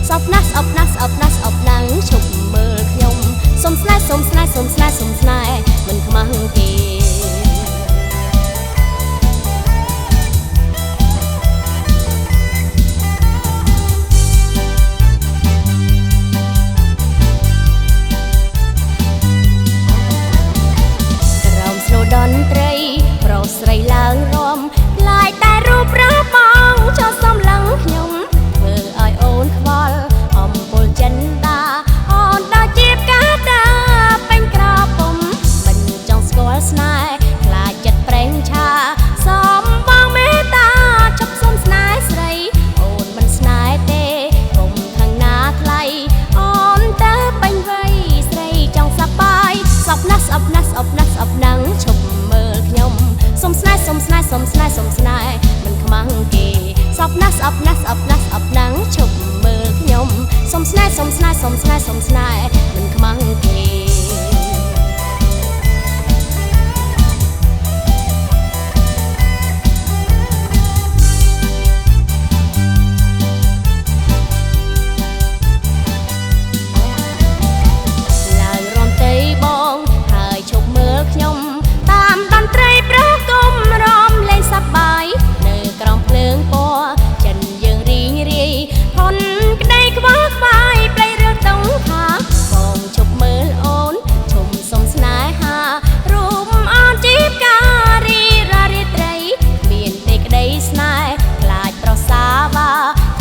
សពណាស់ស្អប់ណាស់ស្អប់ណាស់ស្អប់ណាស់ឈប់មើលខ្ញុំសុំស្នេហ៍សុំស្នេហ៍សុំស្នេហ៍សុំស្នេហ៍មិនខ្មាស់ទេតន្ត្រីប្រុសស្រីឡើងរំខ្លាយតែរូបរើបងចូលសំឡឹងខ្ញុំធ្វើឲ្យអូនខ្វល់អំពុលចិនតាអូនដល់ជាផ្កាតាពេញក្រពុំមិនចង់ស្គាល់ស្នេហ៍ខ្លាចចិត្តប្រេងឆាសំបងមេតាជប់សុំស្នេហ៍ស្រីអូនមិនស្នេហ៍ទេគុំខាងណាថ្លៃអូនទៅពេញវ័យស្រីចង់សប្បាយសពណាស់ស្អប់ណាស់ស្អប់ណាស់ស្អប់ណាស់ឈប់មើលខ្ញុំសុំស្នេហ៍សុំស្នេហ៍សុំស្នេហ៍សុំស្នេហ៍មិនខ្មាំងគេសពណាស់ស្អប់ណាស់ស្អប់ណាស់ស្អប់ណាស់ឈប់មើលខ្ញុំសុំស្នេហ៍សុំស្នេហ៍សុំស្នេហ៍សុំស្នេហ៍មិនខ្មាំងគេឡើងរំទេបងហើយឈប់មើលខ្ញុំតាមតន្ត្រីប្រគំរំលេងសប្បាយនៅក្រោមភ្លើងពណ៌ចិនយើងរីងរាយធន់ក្តីខ្វល់ខ្វាយប្លែករឿងតុងថាបងឈប់មើលអូនឈុំសុំស្នេហារូបអូនជីបការីរារីត្រីមានទេក្តីស្នេហ៍ខ្លាចប្រសាបា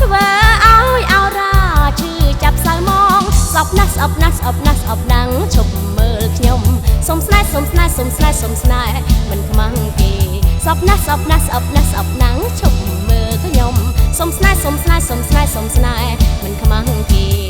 ធ្វើឲ្យអរ៉ាឈឺចាប់សៅមងស្អប់ណាស់ស្អប់ណាស់ស្អប់ណាស់ស្អប់ណាស់ឈប់មើលខ្ញុំសុំស្នេហ៍សុំស្នេហ៍សុំស្នេហ៍សុំស្នេហ៍មិនខ្មាំងគេស្អប់ណាស់ស្អប់ណាស់ស្អប់ណាស់ស្អប់ណាស់ឈប់មើលខ្ញុំសុំស្នេហ៍សុំស្នេហ៍សុំស្នេហ៍សុំស្នេហ៍មិនខ្មាំងគេ